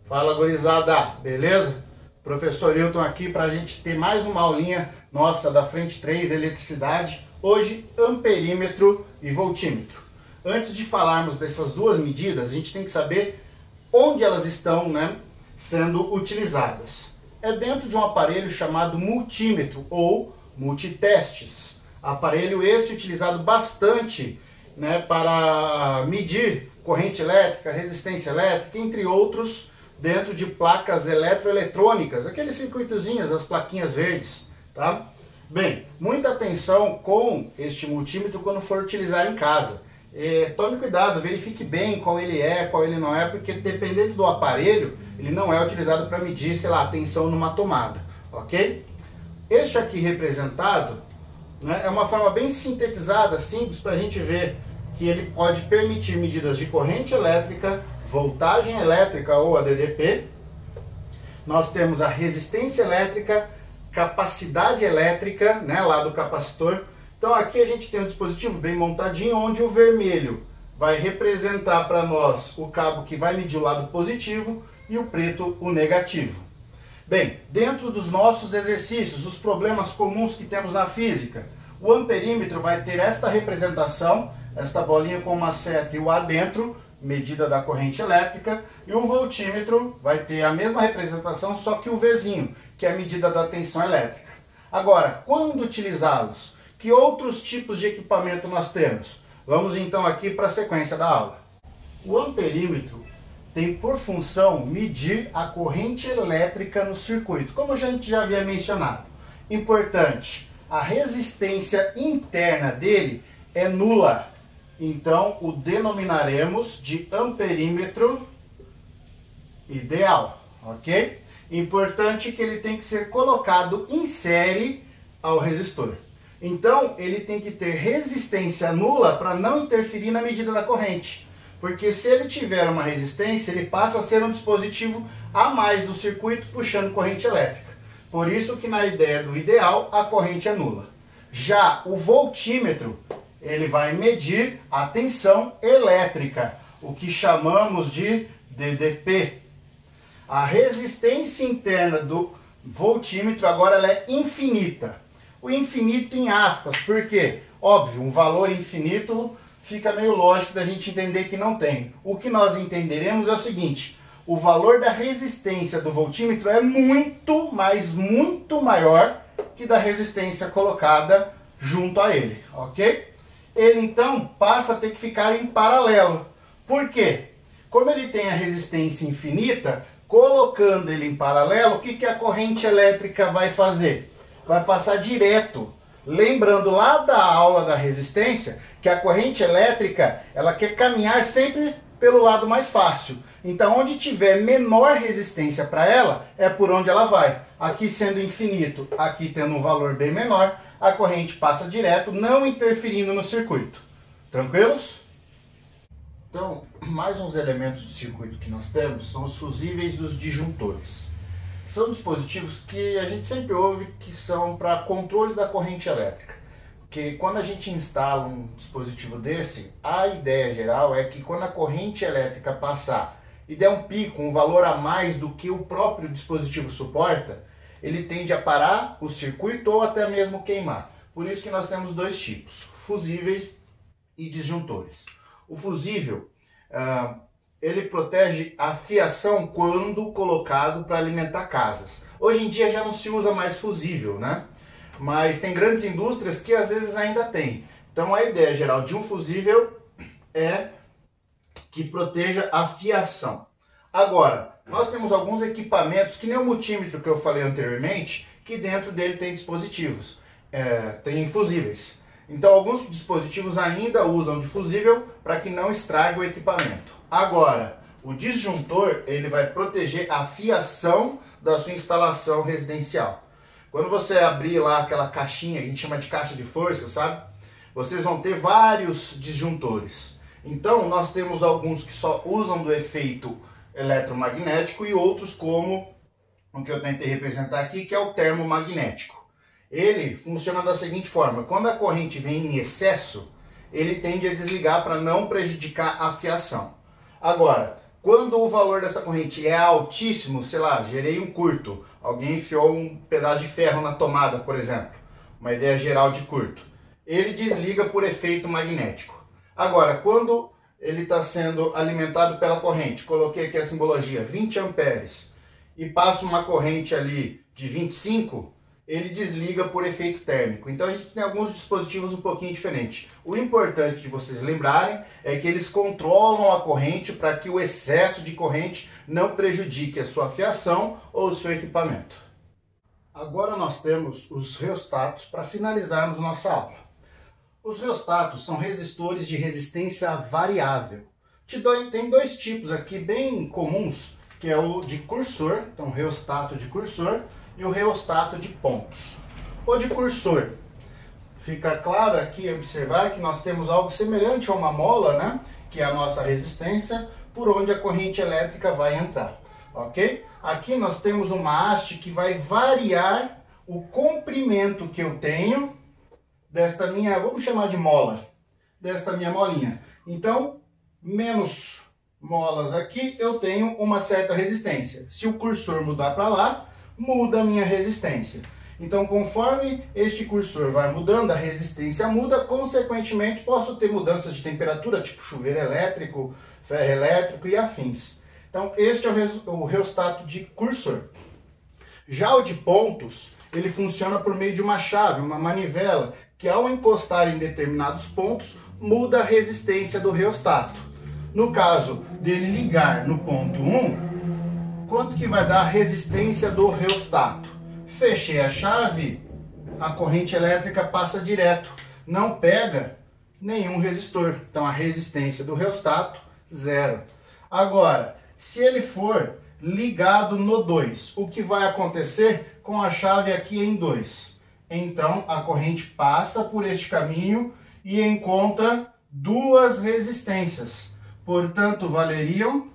Fala, gurizada, beleza? Professor Hilton aqui para a gente ter mais uma aulinha nossa da Frente 3 Eletricidade. Hoje, amperímetro e voltímetro. Antes de falarmos dessas duas medidas, a gente tem que saber onde elas estão, sendo utilizadas. É dentro de um aparelho chamado multímetro ou multitestes. Aparelho esse utilizado bastante para medir corrente elétrica, resistência elétrica, entre outros, dentro de placas eletroeletrônicas, aqueles circuitozinhos, as plaquinhas verdes, tá? Bem, muita atenção com este multímetro quando for utilizar em casa. Tome cuidado, verifique bem qual ele é, qual ele não é, porque dependendo do aparelho, ele não é utilizado para medir, sei lá, a tensão numa tomada, ok? Este aqui representado, é uma forma bem sintetizada, simples, para a gente ver que ele pode permitir medidas de corrente elétrica, voltagem elétrica ou ADDP. Nós temos a resistência elétrica, capacidade elétrica, lá do capacitor. Então aqui a gente tem um dispositivo bem montadinho, onde o vermelho vai representar para nós o cabo que vai medir o lado positivo e o preto o negativo. Bem, dentro dos nossos exercícios, dos problemas comuns que temos na física, o amperímetro vai ter esta representação, esta bolinha com uma seta e o A dentro, medida da corrente elétrica, e o voltímetro vai ter a mesma representação, só que o Vzinho, que é a medida da tensão elétrica. Agora, quando utilizá-los? Que outros tipos de equipamento nós temos? Vamos então aqui para a sequência da aula. O amperímetro tem por função medir a corrente elétrica no circuito, como a gente já havia mencionado. Importante, a resistência interna dele é nula. Então, o denominaremos de amperímetro ideal, ok? Importante que ele tem que ser colocado em série ao resistor. Então, ele tem que ter resistência nula para não interferir na medida da corrente. Porque se ele tiver uma resistência, ele passa a ser um dispositivo a mais do circuito puxando corrente elétrica. Por isso que na ideia do ideal, a corrente é nula. Já o voltímetro, ele vai medir a tensão elétrica, o que chamamos de DDP. A resistência interna do voltímetro agora ela é infinita. O infinito em aspas, porque, óbvio, um valor infinito fica meio lógico da gente entender que não tem. O que nós entenderemos é o seguinte: o valor da resistência do voltímetro é muito, mas muito maior que da resistência colocada junto a ele, ok? Ele então passa a ter que ficar em paralelo. Por quê? Como ele tem a resistência infinita, colocando ele em paralelo, o que a corrente elétrica vai fazer? Vai passar direto. Lembrando lá da aula da resistência, que a corrente elétrica, ela quer caminhar sempre pelo lado mais fácil. Então, onde tiver menor resistência para ela, é por onde ela vai. Aqui sendo infinito, aqui tendo um valor bem menor, a corrente passa direto, não interferindo no circuito. Tranquilos? Então, mais uns elementos de circuito que nós temos são os fusíveis e os disjuntores. São dispositivos que a gente sempre ouve que são para controle da corrente elétrica. Porque quando a gente instala um dispositivo desse, a ideia geral é que quando a corrente elétrica passar e der um pico, um valor a mais do que o próprio dispositivo suporta, ele tende a parar o circuito ou até mesmo queimar. Por isso que nós temos dois tipos, fusíveis e disjuntores. O fusível, ele protege a fiação quando colocado para alimentar casas. Hoje em dia já não se usa mais fusível, mas tem grandes indústrias que às vezes ainda tem. Então a ideia geral de um fusível é que proteja a fiação. Agora, nós temos alguns equipamentos, que nem o multímetro que eu falei anteriormente, que dentro dele tem dispositivos, tem fusíveis. Então alguns dispositivos ainda usam de fusível para que não estrague o equipamento. Agora, o disjuntor, ele vai proteger a fiação da sua instalação residencial. Quando você abrir lá aquela caixinha, a gente chama de caixa de força, sabe? Vocês vão ter vários disjuntores. Então, nós temos alguns que só usam do efeito eletromagnético e outros como o que eu tentei representar aqui, que é o termomagnético. Ele funciona da seguinte forma: quando a corrente vem em excesso, ele tende a desligar para não prejudicar a fiação. Agora, Quando o valor dessa corrente é altíssimo, sei lá, gerei um curto, alguém enfiou um pedaço de ferro na tomada, por exemplo, uma ideia geral de curto, ele desliga por efeito magnético. Agora, quando ele está sendo alimentado pela corrente, coloquei aqui a simbologia 20 amperes, e passo uma corrente ali de 25, ele desliga por efeito térmico. Então a gente tem alguns dispositivos um pouquinho diferentes. O importante de vocês lembrarem é que eles controlam a corrente para que o excesso de corrente não prejudique a sua fiação ou o seu equipamento. Agora nós temos os reostatos para finalizarmos nossa aula. Os reostatos são resistores de resistência variável. Tem dois tipos aqui bem comuns, que é o de cursor, então reostato de cursor, e o reostato de pontos. O de cursor, fica claro aqui observar que nós temos algo semelhante a uma mola, né? Que é a nossa resistência, por onde a corrente elétrica vai entrar, ok? Aqui nós temos uma haste que vai variar o comprimento que eu tenho desta minha, vamos chamar de mola, desta minha molinha. Então, menos molas aqui, eu tenho uma certa resistência. Se o cursor mudar para lá, muda a minha resistência. Então, conforme este cursor vai mudando, a resistência muda, consequentemente posso ter mudanças de temperatura, tipo chuveiro elétrico, ferro elétrico e afins. Então, este é o reostato de cursor. Já o de pontos, ele funciona por meio de uma chave, uma manivela, que ao encostar em determinados pontos, muda a resistência do reostato. No caso dele ligar no ponto 1, quanto que vai dar a resistência do reostato? Fechei a chave, a corrente elétrica passa direto, não pega nenhum resistor. Então a resistência do reostato, 0. Agora, se ele for ligado no 2, o que vai acontecer com a chave aqui em 2? Então a corrente passa por este caminho e encontra duas resistências. Portanto, valeriam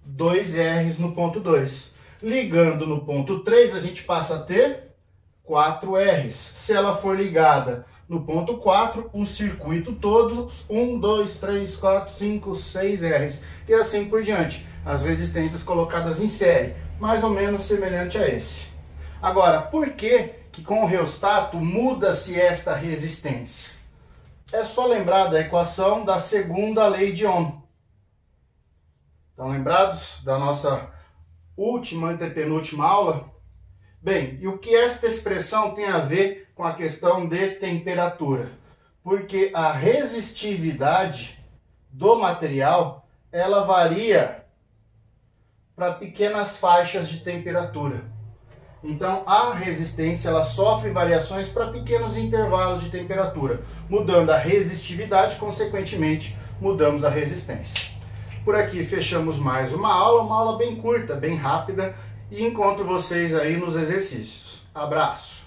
2 R's no ponto 2. Ligando no ponto 3, a gente passa a ter 4 R's. Se ela for ligada no ponto 4, o circuito todo, 1, 2, 3, 4, 5, 6 R's. E assim por diante. As resistências colocadas em série, mais ou menos semelhante a esse. Agora, por que com o reostato muda-se esta resistência? É só lembrar da equação da segunda lei de Ohm. Estão lembrados da nossa última, antepenúltima aula? Bem, e o que esta expressão tem a ver com a questão de temperatura? Porque a resistividade do material, ela varia para pequenas faixas de temperatura. Então, a resistência ela sofre variações para pequenos intervalos de temperatura. Mudando a resistividade, consequentemente, mudamos a resistência. Por aqui fechamos mais uma aula bem curta, bem rápida, e encontro vocês aí nos exercícios. Abraço!